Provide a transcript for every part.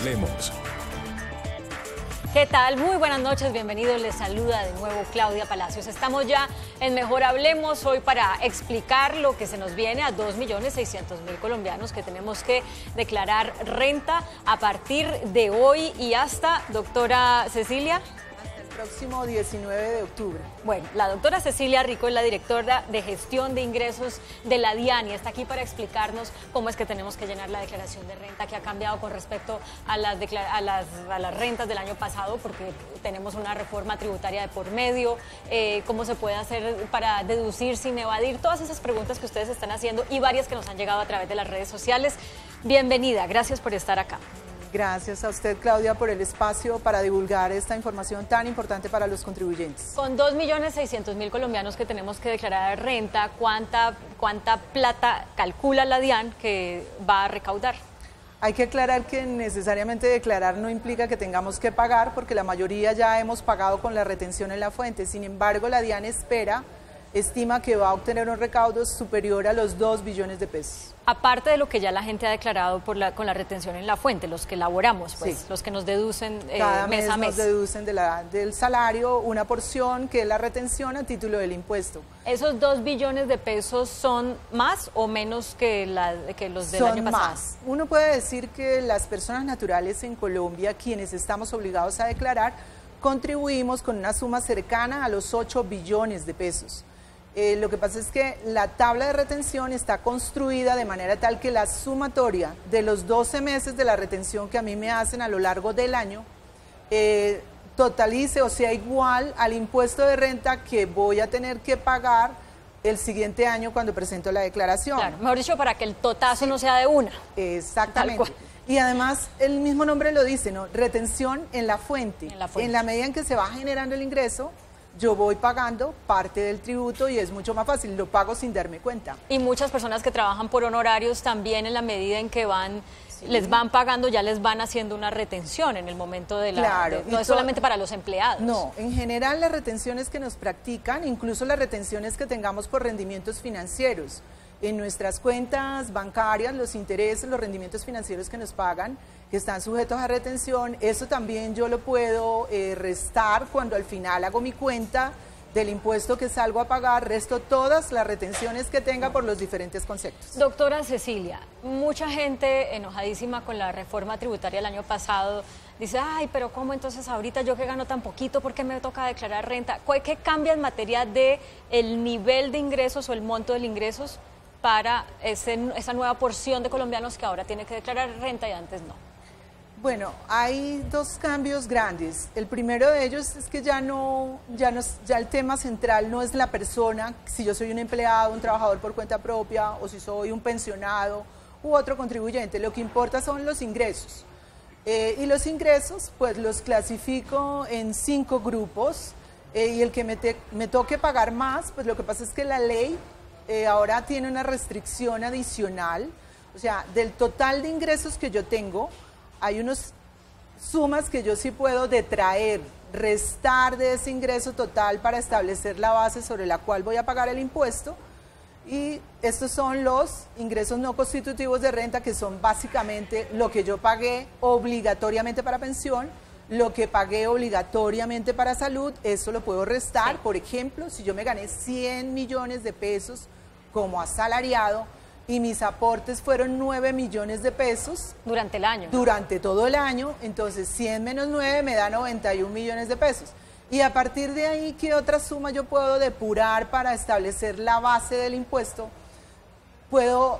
Hablemos. ¿Qué tal? Muy buenas noches, bienvenidos. Les saluda de nuevo Claudia Palacios. Estamos ya en Mejor Hablemos hoy para explicar lo que se nos viene a 2.600.000 colombianos que tenemos que declarar renta a partir de hoy y hasta, doctora Cecilia. Próximo 19 de octubre. Bueno, la doctora Cecilia Rico es la directora de gestión de ingresos de la DIAN y está aquí para explicarnos cómo es que tenemos que llenar la declaración de renta, que ha cambiado con respecto a las rentas del año pasado, porque tenemos una reforma tributaria de por medio, cómo se puede hacer para deducir sin evadir, todas esas preguntas que ustedes están haciendo y varias que nos han llegado a través de las redes sociales. Bienvenida, gracias por estar acá. Gracias a usted, Claudia, por el espacio para divulgar esta información tan importante para los contribuyentes. Con 2.600.000 colombianos que tenemos que declarar renta, ¿cuánta plata calcula la DIAN que va a recaudar? Hay que aclarar que necesariamente declarar no implica que tengamos que pagar, porque la mayoría ya hemos pagado con la retención en la fuente. Sin embargo, la DIAN estima que va a obtener un recaudo superior a los 2 billones de pesos. Aparte de lo que ya la gente ha declarado con la retención en la fuente, los que elaboramos, pues, sí, los que nos deducen cada mes a mes. Nos deducen del salario una porción que es la retención a título del impuesto. ¿Esos 2 billones de pesos son más o menos que los del año pasado? Son más. Uno puede decir que las personas naturales en Colombia, quienes estamos obligados a declarar, contribuimos con una suma cercana a los 8 billones de pesos. Lo que pasa es que la tabla de retención está construida de manera tal que la sumatoria de los 12 meses de la retención que a mí me hacen a lo largo del año totalice o sea igual al impuesto de renta que voy a tener que pagar el siguiente año cuando presento la declaración. Claro, mejor dicho, para que el totazo no sea de una. Exactamente. Y además, el mismo nombre lo dice, ¿no? Retención en la fuente. En la medida en que se va generando el ingreso, yo voy pagando parte del tributo y es mucho más fácil, lo pago sin darme cuenta. Y muchas personas que trabajan por honorarios también, en la medida en que les van pagando, ya les van haciendo una retención en el momento de la... Claro, no es solamente para los empleados. No, en general las retenciones que nos practican, incluso las retenciones que tengamos por rendimientos financieros, en nuestras cuentas bancarias, los intereses, los rendimientos financieros que nos pagan, que están sujetos a retención, eso también yo lo puedo restar cuando al final hago mi cuenta del impuesto que salgo a pagar, resto todas las retenciones que tenga por los diferentes conceptos. Doctora Cecilia, mucha gente enojadísima con la reforma tributaria del año pasado dice, ay, pero ¿cómo entonces ahorita yo que gano tan poquito, por qué me toca declarar renta? ¿Qué cambia en materia de el nivel de ingresos o el monto de ingresos para esa nueva porción de colombianos que ahora tiene que declarar renta y antes no? Bueno, hay dos cambios grandes. El primero de ellos es que ya el tema central no es la persona, si yo soy un empleado, un trabajador por cuenta propia, o si soy un pensionado u otro contribuyente. Lo que importa son los ingresos. Y los ingresos, pues los clasifico en 5 grupos, y el que me toque pagar más, pues lo que pasa es que la ley ahora tiene una restricción adicional, o sea, del total de ingresos que yo tengo, hay unas sumas que yo sí puedo detraer, restar de ese ingreso total para establecer la base sobre la cual voy a pagar el impuesto, y estos son los ingresos no constitutivos de renta, que son básicamente lo que yo pagué obligatoriamente para pensión, lo que pagué obligatoriamente para salud, eso lo puedo restar. Sí. Por ejemplo, si yo me gané 100 millones de pesos como asalariado y mis aportes fueron 9 millones de pesos. Durante el año. Durante todo el año, entonces 100 menos 9 me da 91 millones de pesos. Y a partir de ahí, ¿qué otra suma yo puedo depurar para establecer la base del impuesto? Puedo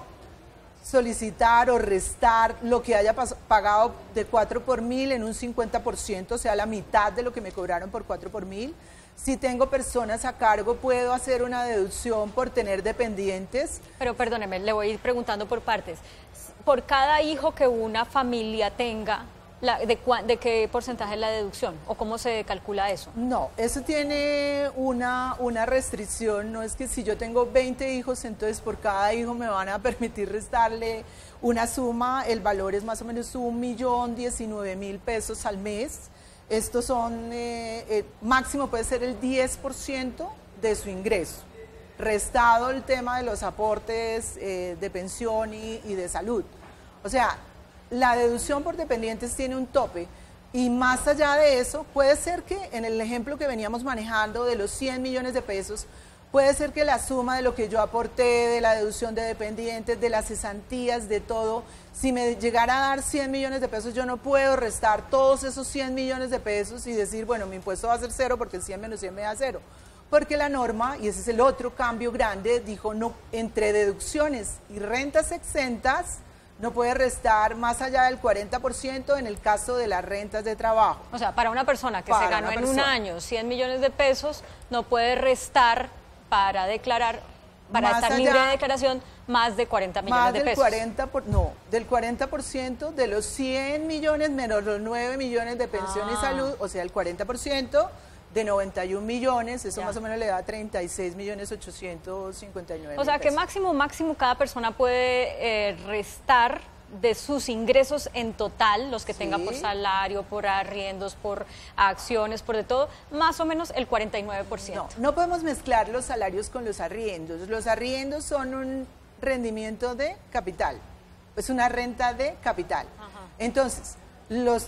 solicitar o restar lo que haya pagado de 4 por mil en un 50%, o sea, la mitad de lo que me cobraron por 4 por mil. Si tengo personas a cargo, puedo hacer una deducción por tener dependientes. Pero perdóneme, le voy a ir preguntando por partes. Por cada hijo que una familia tenga, ¿de qué porcentaje es la deducción? ¿O cómo se calcula eso? No, eso tiene una restricción. No es que si yo tengo 20 hijos, entonces por cada hijo me van a permitir restarle una suma. El valor es más o menos 1.019.000 pesos al mes. Estos son, máximo puede ser el 10% de su ingreso, restado el tema de los aportes de pensión y de salud. O sea, la deducción por dependientes tiene un tope. Y más allá de eso, puede ser que en el ejemplo que veníamos manejando de los 100 millones de pesos, puede ser que la suma de lo que yo aporté, de la deducción de dependientes, de las cesantías, de todo, si me llegara a dar 100 millones de pesos, yo no puedo restar todos esos 100 millones de pesos y decir, bueno, mi impuesto va a ser 0 porque el 100 menos 100 me da 0. Porque la norma, y ese es el otro cambio grande, dijo, no, entre deducciones y rentas exentas, no puede restar más allá del 40% en el caso de las rentas de trabajo. O sea, para una persona que se ganó en un año 100 millones de pesos, no puede restar para declarar, para estar libre de declaración, más de 40 millones de pesos. Del 40% de los 100 millones menos los 9 millones de pensión y salud, o sea, el 40% de 91 millones, eso más o menos le da 36 millones 859 O sea, que máximo cada persona puede restar de sus ingresos en total, los que tenga por salario, por arriendos, por acciones, por de todo, más o menos el 49%. No podemos mezclar los salarios con los arriendos. Los arriendos son un rendimiento de capital, es una renta de capital. Entonces,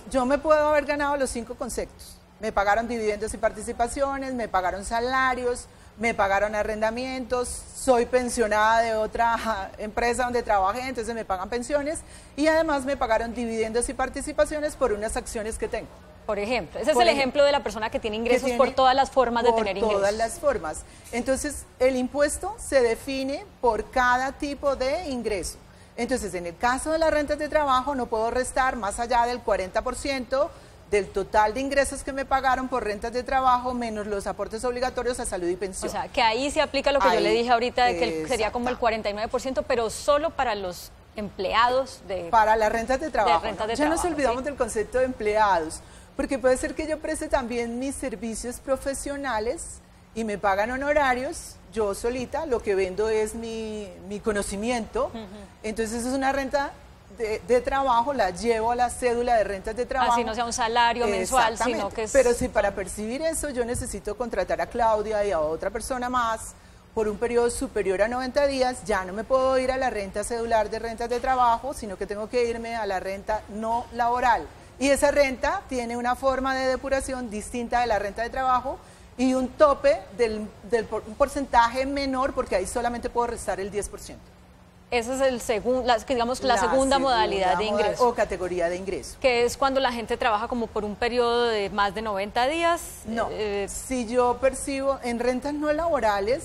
yo me puedo haber ganado los 5 conceptos. Me pagaron dividendos y participaciones, me pagaron salarios, me pagaron arrendamientos, soy pensionada de otra empresa donde trabajé, entonces me pagan pensiones y además me pagaron dividendos y participaciones por unas acciones que tengo. Por ejemplo, ese es el ejemplo de la persona que tiene ingresos por todas las formas de tener ingresos. Por todas las formas. Entonces, el impuesto se define por cada tipo de ingreso. Entonces, en el caso de las rentas de trabajo no puedo restar más allá del 40% del total de ingresos que me pagaron por rentas de trabajo menos los aportes obligatorios a salud y pensión. O sea, que ahí se aplica lo que yo le dije ahorita de que sería como el 49%, pero solo para los empleados de... Para las rentas de trabajo. Ya nos olvidamos del concepto de empleados, porque puede ser que yo preste también mis servicios profesionales y me pagan honorarios, yo solita, lo que vendo es mi conocimiento, entonces es una renta de trabajo, la llevo a la cédula de rentas de trabajo. Así no sea un salario mensual, sino que es... Pero si para percibir eso yo necesito contratar a Claudia y a otra persona más por un periodo superior a 90 días, ya no me puedo ir a la renta cedular de rentas de trabajo, sino que tengo que irme a la renta no laboral. Y esa renta tiene una forma de depuración distinta de la renta de trabajo y un tope un porcentaje menor, porque ahí solamente puedo restar el 10%. Esa es la segunda modalidad de ingreso. O categoría de ingreso. Que es cuando la gente trabaja como por un periodo de más de 90 días. No, si yo percibo en rentas no laborales,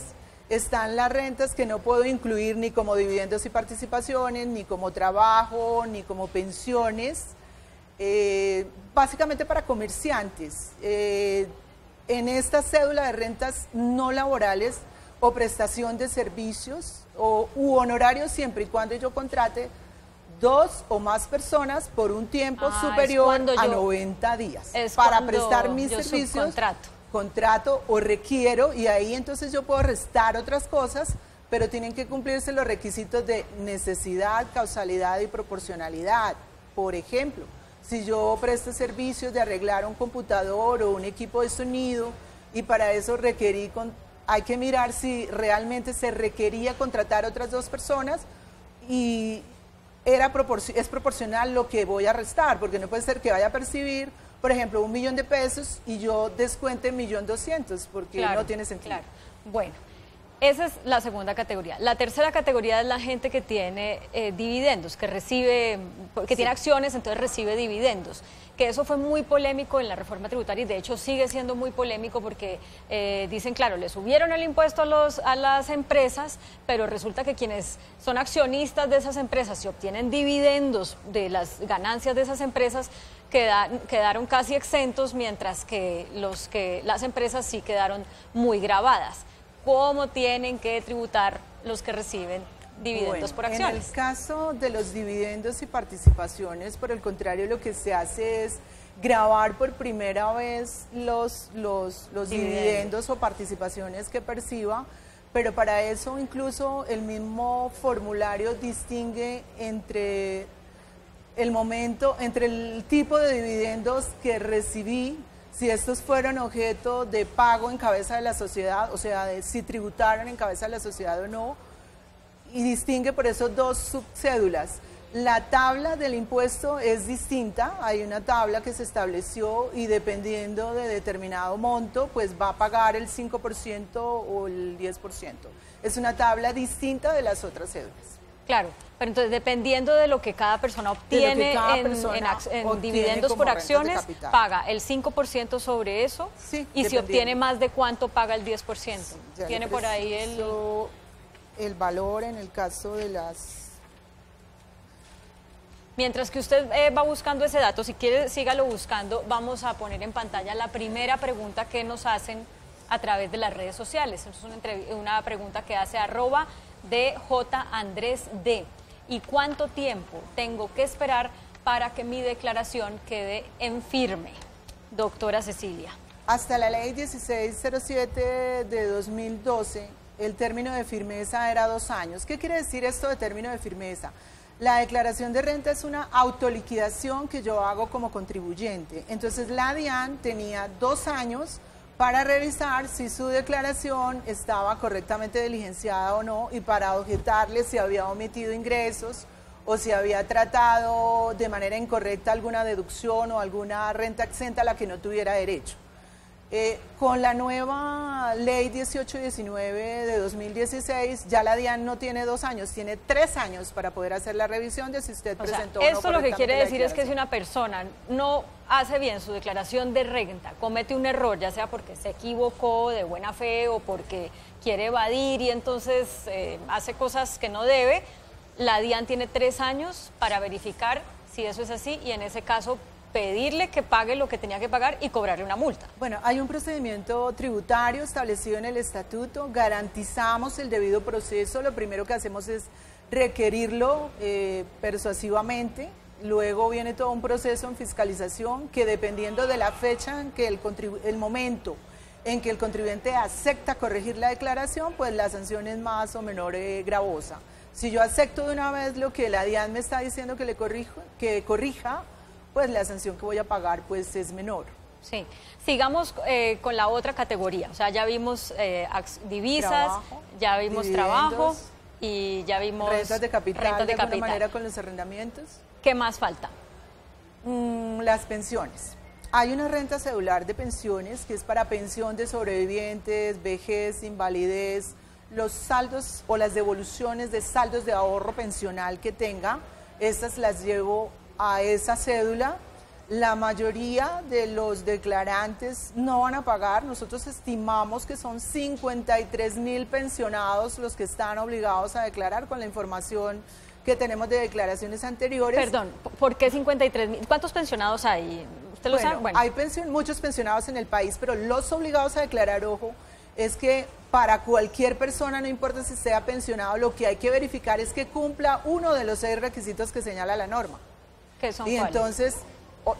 están las rentas que no puedo incluir ni como dividendos y participaciones, ni como trabajo, ni como pensiones, básicamente para comerciantes. En esta cédula de rentas no laborales o prestación de servicios u honorarios siempre y cuando yo contrate 2 o más personas por un tiempo superior a 90 días para prestar mis servicios, contrato o requiero, y ahí entonces yo puedo restar otras cosas, pero tienen que cumplirse los requisitos de necesidad, causalidad y proporcionalidad. Por ejemplo, si yo presto servicios de arreglar un computador o un equipo de sonido y para eso hay que mirar si realmente se requería contratar otras 2 personas y es proporcional lo que voy a restar, porque no puede ser que vaya a percibir, por ejemplo, 1 millón de pesos y yo descuente 1.200.000, porque no tiene sentido. Claro. Bueno, esa es la segunda categoría. La tercera categoría es la gente que tiene dividendos, que tiene acciones, entonces recibe dividendos. Que eso fue muy polémico en la reforma tributaria y de hecho sigue siendo muy polémico porque dicen, claro, le subieron el impuesto a las empresas, pero resulta que quienes son accionistas de esas empresas y obtienen dividendos de las ganancias de esas empresas quedaron casi exentos, mientras que las empresas sí quedaron muy gravadas. ¿Cómo tienen que tributar los que reciben dividendos por acciones? En el caso de los dividendos y participaciones, por el contrario, lo que se hace es gravar por primera vez los dividendos o participaciones que perciba, pero para eso incluso el mismo formulario distingue entre el tipo de dividendos que recibí, si estos fueron objeto de pago en cabeza de la sociedad, o sea, si tributaron en cabeza de la sociedad o no, y distingue por eso 2 subcédulas. La tabla del impuesto es distinta, hay una tabla que se estableció y dependiendo de determinado monto, pues va a pagar el 5% o el 10%. Es una tabla distinta de las otras cédulas. Claro, pero entonces dependiendo de lo que cada persona obtiene en dividendos por acciones, paga el 5% sobre eso, sí, y si obtiene más de cuánto paga el 10%. Sí, tiene por ahí el valor en el caso de las... Mientras que usted va buscando ese dato, si quiere sígalo buscando, vamos a poner en pantalla la primera pregunta que nos hacen a través de las redes sociales. Es una pregunta que hace @DJAndresD. ¿Y cuánto tiempo tengo que esperar para que mi declaración quede en firme? Doctora Cecilia. Hasta la ley 1607 de 2012, el término de firmeza era 2 años. ¿Qué quiere decir esto de término de firmeza? La declaración de renta es una autoliquidación que yo hago como contribuyente. Entonces la DIAN tenía 2 años para revisar si su declaración estaba correctamente diligenciada o no y para objetarle si había omitido ingresos o si había tratado de manera incorrecta alguna deducción o alguna renta exenta a la que no tuviera derecho. Con la nueva ley 1819 de 2016, ya la DIAN no tiene 2 años, tiene 3 años para poder hacer la revisión de si usted presentó o no. Esto lo que quiere decir es que si una persona no hace bien su declaración de renta, comete un error, ya sea porque se equivocó de buena fe o porque quiere evadir y entonces hace cosas que no debe, la DIAN tiene 3 años para verificar si eso es así y en ese caso pedirle que pague lo que tenía que pagar y cobrarle una multa. Bueno, hay un procedimiento tributario establecido en el estatuto, garantizamos el debido proceso, lo primero que hacemos es requerirlo persuasivamente, luego viene todo un proceso en fiscalización que dependiendo de la fecha en que el momento en que el contribuyente acepta corregir la declaración, pues la sanción es más o menor gravosa. Si yo acepto de una vez lo que la DIAN me está diciendo que corrija, pues la sanción que voy a pagar pues es menor. Sí, sigamos con la otra categoría, o sea, ya vimos divisas, ya vimos trabajo y ya vimos rentas de capital, de alguna manera con los arrendamientos. ¿Qué más falta? Las pensiones. Hay una renta cedular de pensiones que es para pensión de sobrevivientes, vejez, invalidez, los saldos o las devoluciones de saldos de ahorro pensional que tenga, estas las llevo a esa cédula. La mayoría de los declarantes no van a pagar, nosotros estimamos que son 53.000 pensionados los que están obligados a declarar con la información que tenemos de declaraciones anteriores. Perdón, ¿por qué 53.000? ¿Cuántos pensionados hay? ¿Usted lo sabe? Bueno, hay muchos pensionados en el país, pero los obligados a declarar, ojo, es que para cualquier persona, no importa si sea pensionado, lo que hay que verificar es que cumpla uno de los 6 requisitos que señala la norma. ¿Qué son y cuáles? Entonces,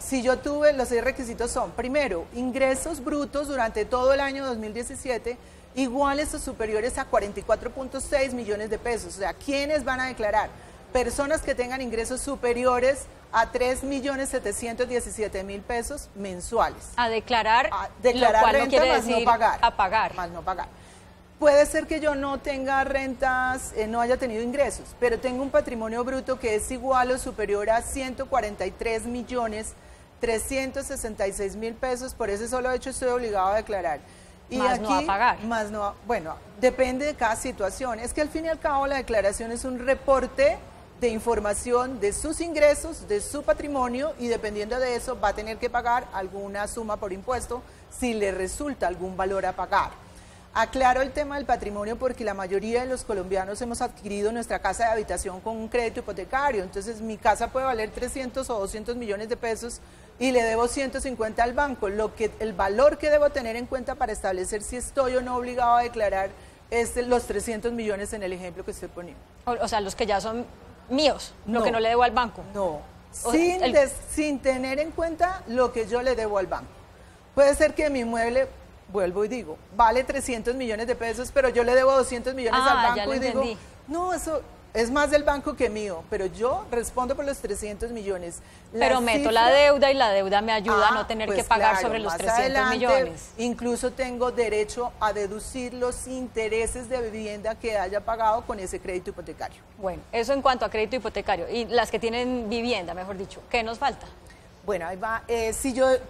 si yo tuve, los 6 requisitos son, primero, ingresos brutos durante todo el año 2017 iguales o superiores a 44.6 millones de pesos. O sea, ¿quiénes van a declarar? Personas que tengan ingresos superiores a 3.717.000 pesos mensuales. A declarar, lo cual renta, no quiere decir no pagar. A pagar. Más no pagar. Puede ser que yo no tenga rentas, no haya tenido ingresos, pero tengo un patrimonio bruto que es igual o superior a 143.366.000 pesos, por ese solo hecho estoy obligado a declarar. Y más aquí, no a pagar. Más no, bueno, depende de cada situación. Es que al fin y al cabo la declaración es un reporte de información de sus ingresos, de su patrimonio y dependiendo de eso va a tener que pagar alguna suma por impuesto si le resulta algún valor a pagar. Aclaro el tema del patrimonio porque la mayoría de los colombianos hemos adquirido nuestra casa de habitación con un crédito hipotecario, entonces mi casa puede valer 300 o 200 millones de pesos y le debo 150 al banco. El valor que debo tener en cuenta para establecer si estoy o no obligado a declarar es los 300 millones en el ejemplo que estoy poniendo. O sea, los que ya son míos, lo que no le debo al banco. No, sin tener en cuenta lo que yo le debo al banco. Puede ser que mi inmueble, vuelvo y digo, vale 300 millones de pesos, pero yo le debo 200 millones al banco y digo, no, eso es más del banco que mío, pero yo respondo por los 300 millones. Pero meto la deuda y la deuda me ayuda a no tener que pagar sobre los 300 millones. Incluso tengo derecho a deducir los intereses de vivienda que haya pagado con ese crédito hipotecario. Bueno, eso en cuanto a crédito hipotecario. Y las que tienen vivienda, mejor dicho, ¿qué nos falta? Bueno, ahí va.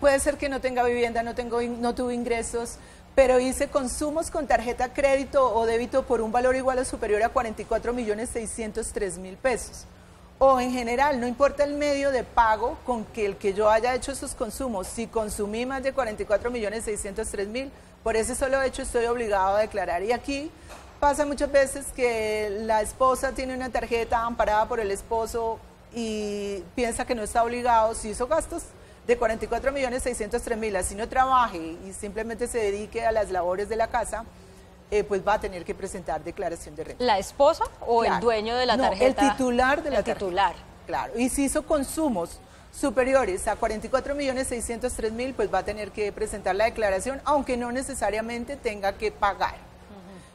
Puede ser que no tenga vivienda, no tuve ingresos, pero hice consumos con tarjeta crédito o débito por un valor igual o superior a 44.603.000 pesos. O en general, no importa el medio de pago con el que yo haya hecho esos consumos, si consumí más de 44.603.000, por ese solo hecho estoy obligado a declarar. Y aquí pasa muchas veces que la esposa tiene una tarjeta amparada por el esposo y piensa que no está obligado, si hizo gastos de 44.603.000, así no trabaje y simplemente se dedique a las labores de la casa, pues va a tener que presentar declaración de renta. ¿La esposa o el dueño de la tarjeta? El titular de la tarjeta. El titular. Claro, y si hizo consumos superiores a 44.603.000, pues va a tener que presentar la declaración, aunque no necesariamente tenga que pagar.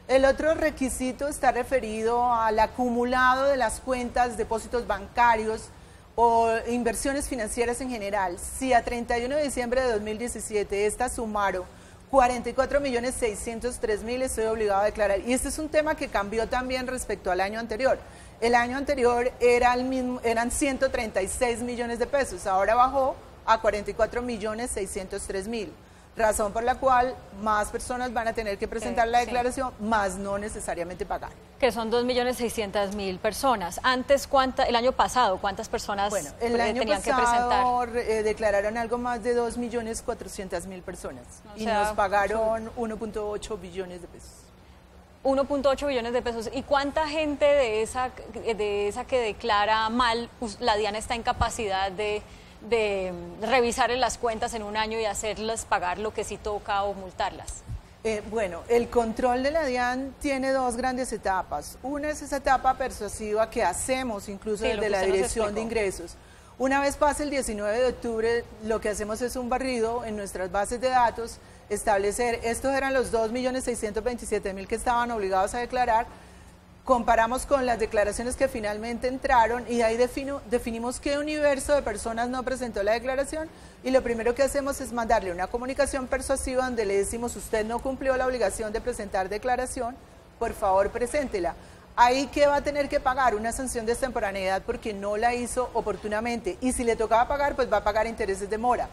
El otro requisito está referido al acumulado de las cuentas, depósitos bancarios o inversiones financieras en general. Si a 31 de diciembre de 2017 estas sumaron 44.603.000, estoy obligado a declarar. Y este es un tema que cambió también respecto al año anterior. El año anterior eran 136 millones de pesos, ahora bajó a 44.603.000. Razón por la cual más personas van a tener que presentar la declaración, más no necesariamente pagar. Que son 2.600.000 personas. Antes, el año pasado, ¿cuántas personas tenían que presentar? Declararon algo más de 2.400.000 personas y nos pagaron 1.8 billones de pesos. 1.8 billones de pesos. ¿Y cuánta gente de esa que declara mal, la DIAN está en capacidad de revisar en las cuentas en un año y hacerlas pagar lo que sí toca o multarlas? Bueno, el control de la DIAN tiene dos grandes etapas. Una es esa etapa persuasiva que hacemos incluso desde la Dirección de Ingresos. Una vez pasa el 19 de octubre, lo que hacemos es un barrido en nuestras bases de datos, establecer, estos eran los 2.627.000 que estaban obligados a declarar, comparamos con las declaraciones que finalmente entraron y ahí definimos qué universo de personas no presentó la declaración y lo primero que hacemos es mandarle una comunicación persuasiva donde le decimos usted no cumplió la obligación de presentar declaración, por favor preséntela. Ahí que va a tener que pagar una sanción de extemporaneidad porque no la hizo oportunamente y si le tocaba pagar pues va a pagar intereses de mora.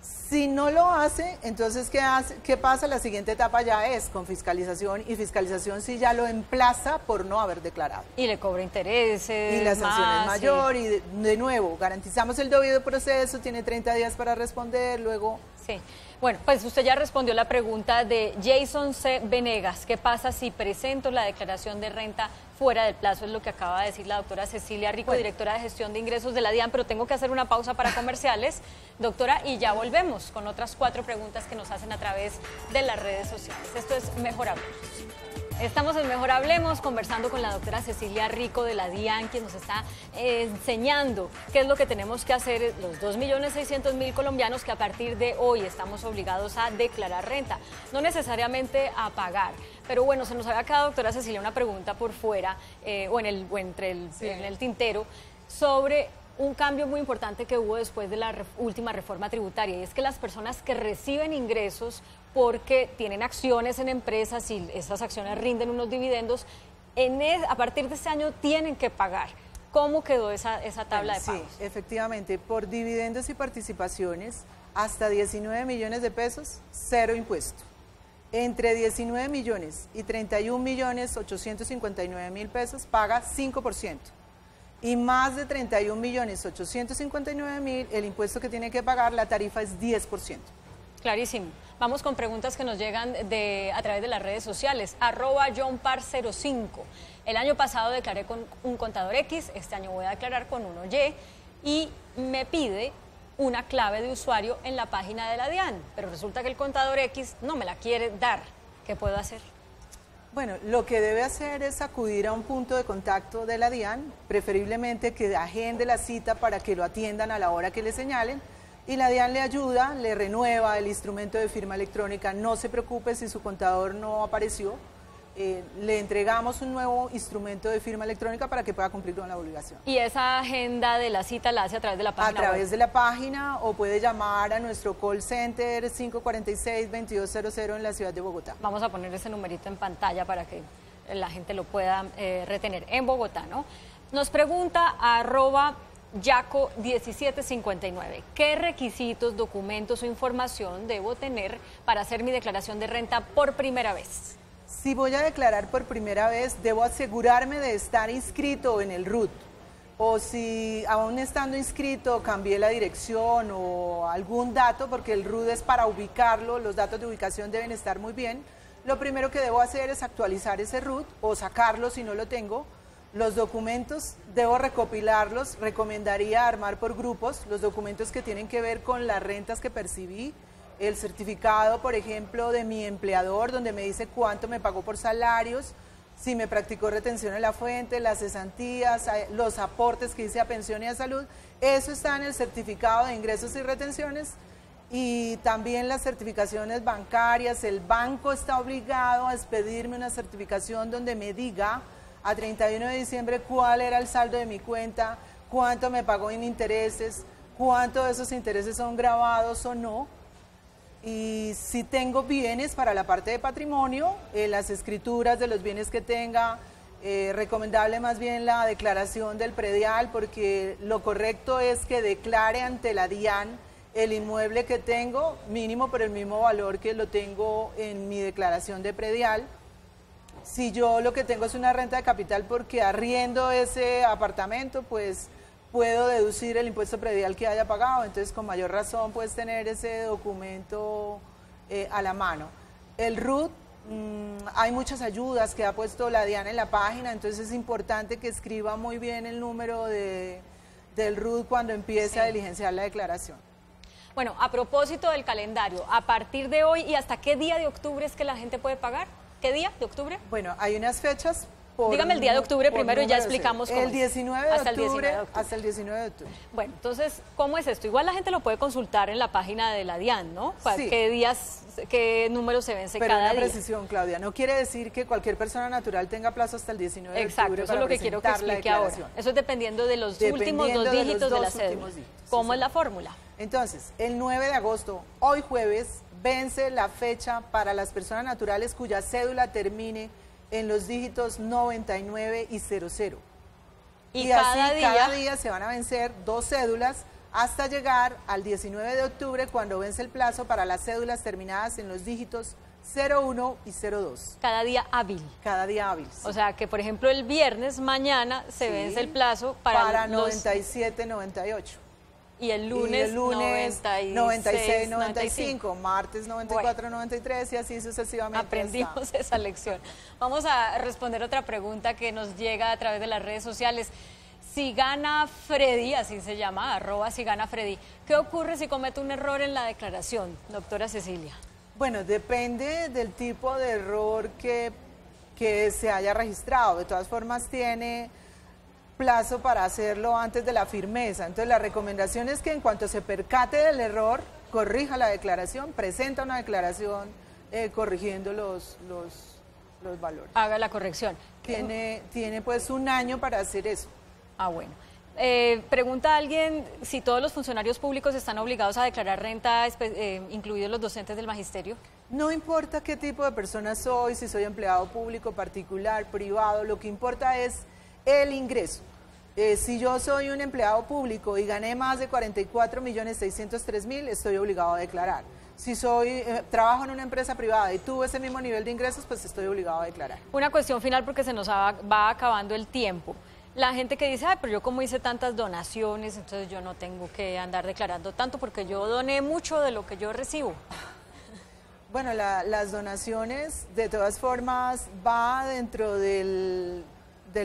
Si no lo hace, entonces ¿qué pasa? La siguiente etapa ya es con fiscalización y fiscalización sí ya lo emplaza por no haber declarado. Y le cobra intereses. Y la sanción es mayor y de nuevo garantizamos el debido proceso, tiene 30 días para responder, luego... Sí. Bueno, pues usted ya respondió la pregunta de Jason C. Venegas. ¿Qué pasa si presento la declaración de renta fuera del plazo? Es lo que acaba de decir la doctora Cecilia Rico, directora de gestión de ingresos de la DIAN, pero tengo que hacer una pausa para comerciales, doctora, y ya volvemos con otras 4 preguntas que nos hacen a través de las redes sociales. Esto es Mejor Hablemos. Estamos en Mejor Hablemos conversando con la doctora Cecilia Rico de la DIAN, quien nos está enseñando qué es lo que tenemos que hacer los 2.600.000 colombianos que a partir de hoy estamos obligados a declarar renta, no necesariamente a pagar. Pero bueno, se nos había quedado, doctora Cecilia, una pregunta por fuera en el tintero sobre un cambio muy importante que hubo después de la última reforma tributaria, y es que las personas que reciben ingresos porque tienen acciones en empresas y esas acciones rinden unos dividendos, a partir de este año tienen que pagar. ¿Cómo quedó esa tabla de pagos? Sí, efectivamente, por dividendos y participaciones, hasta 19 millones de pesos, cero impuesto. Entre 19 millones y 31.859.000 pesos, paga 5%. Y más de 31.859.000, el impuesto que tiene que pagar, la tarifa es 10%. Clarísimo. Vamos con preguntas que nos llegan a través de las redes sociales. @JohnPar05. El año pasado declaré con un contador X, este año voy a declarar con uno Y y me pide una clave de usuario en la página de la DIAN, pero resulta que el contador X no me la quiere dar. ¿Qué puedo hacer? Bueno, lo que debe hacer es acudir a un punto de contacto de la DIAN, preferiblemente que agende la cita para que lo atiendan a la hora que le señalen, y la DIAN le ayuda, le renueva el instrumento de firma electrónica. No se preocupe si su contador no apareció, le entregamos un nuevo instrumento de firma electrónica para que pueda cumplir con la obligación. ¿Y esa agenda de la cita la hace a través de la página A través web? de la página, o puede llamar a nuestro call center 546-2200 en la ciudad de Bogotá. Vamos a poner ese numerito en pantalla para que la gente lo pueda retener. En Bogotá, ¿no? Nos pregunta @yaco1759, ¿qué requisitos, documentos o información debo tener para hacer mi declaración de renta por primera vez? Si voy a declarar por primera vez, debo asegurarme de estar inscrito en el RUT. O si aún estando inscrito cambié la dirección o algún dato, porque el RUT es para ubicarlo, los datos de ubicación deben estar muy bien. Lo primero que debo hacer es actualizar ese RUT o sacarlo si no lo tengo. Los documentos debo recopilarlos, recomendaría armar por grupos los documentos que tienen que ver con las rentas que percibí, el certificado, por ejemplo, de mi empleador, donde me dice cuánto me pagó por salarios, si me practicó retención en la fuente, las cesantías, los aportes que hice a pensión y a salud. Eso está en el certificado de ingresos y retenciones, y también las certificaciones bancarias. El banco está obligado a expedirme una certificación donde me diga a 31 de diciembre cuál era el saldo de mi cuenta, cuánto me pagó en intereses, cuánto de esos intereses son grabados o no. Y si tengo bienes para la parte de patrimonio, las escrituras de los bienes que tenga, recomendable más bien la declaración del predial, porque lo correcto es que declare ante la DIAN el inmueble que tengo, mínimo por el mismo valor que lo tengo en mi declaración de predial. Si yo lo que tengo es una renta de capital porque arriendo ese apartamento, pues puedo deducir el impuesto predial que haya pagado, entonces con mayor razón puedes tener ese documento a la mano. El RUT, hay muchas ayudas que ha puesto la DIAN en la página, entonces es importante que escriba muy bien el número del RUT cuando empiece a diligenciar la declaración. Bueno, a propósito del calendario, a partir de hoy y hasta qué día de octubre es que la gente puede pagar. ¿Qué día de octubre? Bueno, hay unas fechas. Dígame el día de octubre primero y ya explicamos cómo el 19 de hasta octubre, el 19 de octubre. hasta el 19 de octubre. Bueno, entonces, ¿cómo es esto? Igual la gente lo puede consultar en la página de la DIAN, ¿no? Sí. ¿Qué días, qué número se vence Pero cada una día? Precisión, Claudia, no quiere decir que cualquier persona natural tenga plazo hasta el 19 de Exacto, octubre eso es para lo que quiero que presentar la explique ahora. declaración. Eso es dependiendo de los últimos dos Dependiendo de los dígitos de la dos cédula. últimos dígitos, ¿Cómo sí, es la fórmula? Entonces, el 9 de agosto, hoy jueves, vence la fecha para las personas naturales cuya cédula termine en los dígitos 99 y 00. Y cada día se van a vencer 2 cédulas hasta llegar al 19 de octubre, cuando vence el plazo para las cédulas terminadas en los dígitos 01 y 02. Cada día hábil. Cada día hábil. Sí. O sea que, por ejemplo, el viernes mañana se vence el plazo para 97, 98. Y el lunes, 96, 95, martes 94, 93 y así sucesivamente. Aprendimos esa lección. Vamos a responder otra pregunta que nos llega a través de las redes sociales. Si gana Freddy, así se llama, @siganafreddy, ¿qué ocurre si comete un error en la declaración, doctora Cecilia? Bueno, depende del tipo de error que se haya registrado. De todas formas, tiene plazo para hacerlo antes de la firmeza. Entonces, la recomendación es que en cuanto se percate del error, corrija la declaración, presenta una declaración corrigiendo los valores. Haga la corrección. Tiene pues un año para hacer eso. Ah, bueno. Pregunta alguien si todos los funcionarios públicos están obligados a declarar renta, incluidos los docentes del magisterio. No importa qué tipo de persona soy, si soy empleado público, particular, privado, lo que importa es el ingreso. Si yo soy un empleado público y gané más de 44.603.000, estoy obligado a declarar. Si trabajo en una empresa privada y tuve ese mismo nivel de ingresos, pues estoy obligado a declarar. Una cuestión final porque se nos va acabando el tiempo. La gente que dice, pero yo como hice tantas donaciones, entonces yo no tengo que andar declarando tanto porque yo doné mucho de lo que yo recibo. Bueno, las donaciones, de todas formas, va dentro del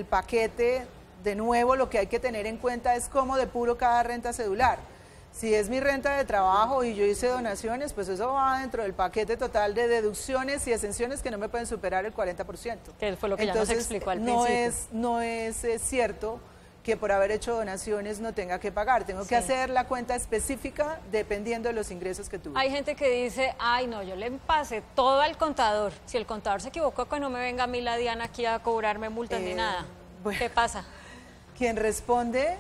paquete. De nuevo, lo que hay que tener en cuenta es cómo depuro cada renta cedular. Si es mi renta de trabajo y yo hice donaciones, pues eso va dentro del paquete total de deducciones y exenciones que no me pueden superar el 40%. Que fue lo que ya nos explicó al principio. principio. No es cierto que por haber hecho donaciones no tenga que pagar. Tengo Sí. que hacer la cuenta específica dependiendo de los ingresos que tuve. Hay gente que dice, ay no, yo le pasé todo al contador. Si el contador se equivocó, que no me venga a mí la Diana aquí a cobrarme multas ni nada. bueno. ¿Qué pasa? Quien responde,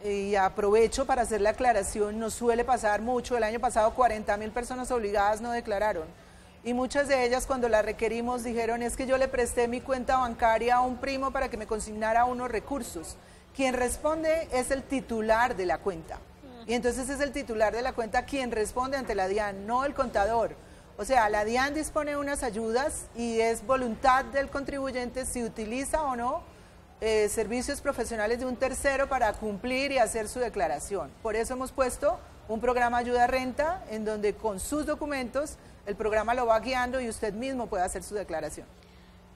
y aprovecho para hacer la aclaración, nos suele pasar mucho. El año pasado 40.000 personas obligadas no declararon. Y muchas de ellas cuando las requerimos dijeron, es que yo le presté mi cuenta bancaria a un primo para que me consignara unos recursos. Quien responde es el titular de la cuenta. Y entonces es el titular de la cuenta quien responde ante la DIAN, no el contador. O sea, la DIAN dispone de unas ayudas y es voluntad del contribuyente si utiliza o no servicios profesionales de un tercero para cumplir y hacer su declaración. Por eso hemos puesto un programa Ayuda Renta en donde con sus documentos el programa lo va guiando y usted mismo puede hacer su declaración.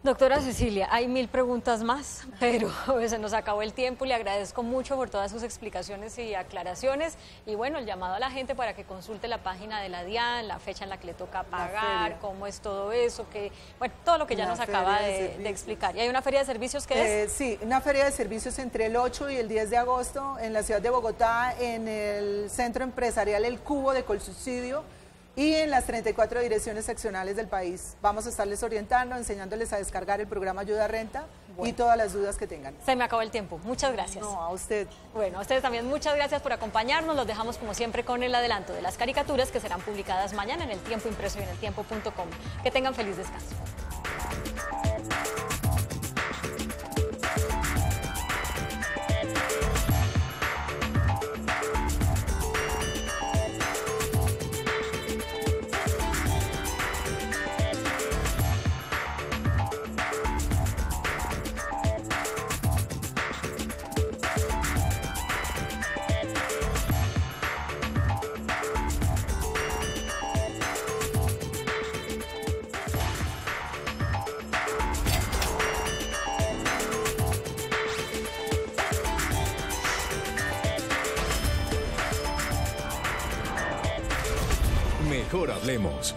Doctora Cecilia, hay 1000 preguntas más, pero se nos acabó el tiempo y le agradezco mucho por todas sus explicaciones y aclaraciones. Y bueno, el llamado a la gente para que consulte la página de la DIAN, la fecha en la que le toca pagar, cómo es todo eso, bueno, todo lo que ya nos acaba de explicar. ¿Y hay una feria de servicios que es? Sí, una feria de servicios entre el 8 y el 10 de agosto en la ciudad de Bogotá, en el Centro Empresarial El Cubo de Colsubsidio, y en las 34 direcciones seccionales del país. Vamos a estarles orientando, enseñándoles a descargar el programa Ayuda Renta y todas las dudas que tengan. Se me acabó el tiempo. Muchas gracias. No, a usted. Bueno, a ustedes también muchas gracias por acompañarnos. Los dejamos como siempre con el adelanto de las caricaturas que serán publicadas mañana en El Tiempo Impreso y en eltiempo.com. Que tengan feliz descanso. Mejor hablemos.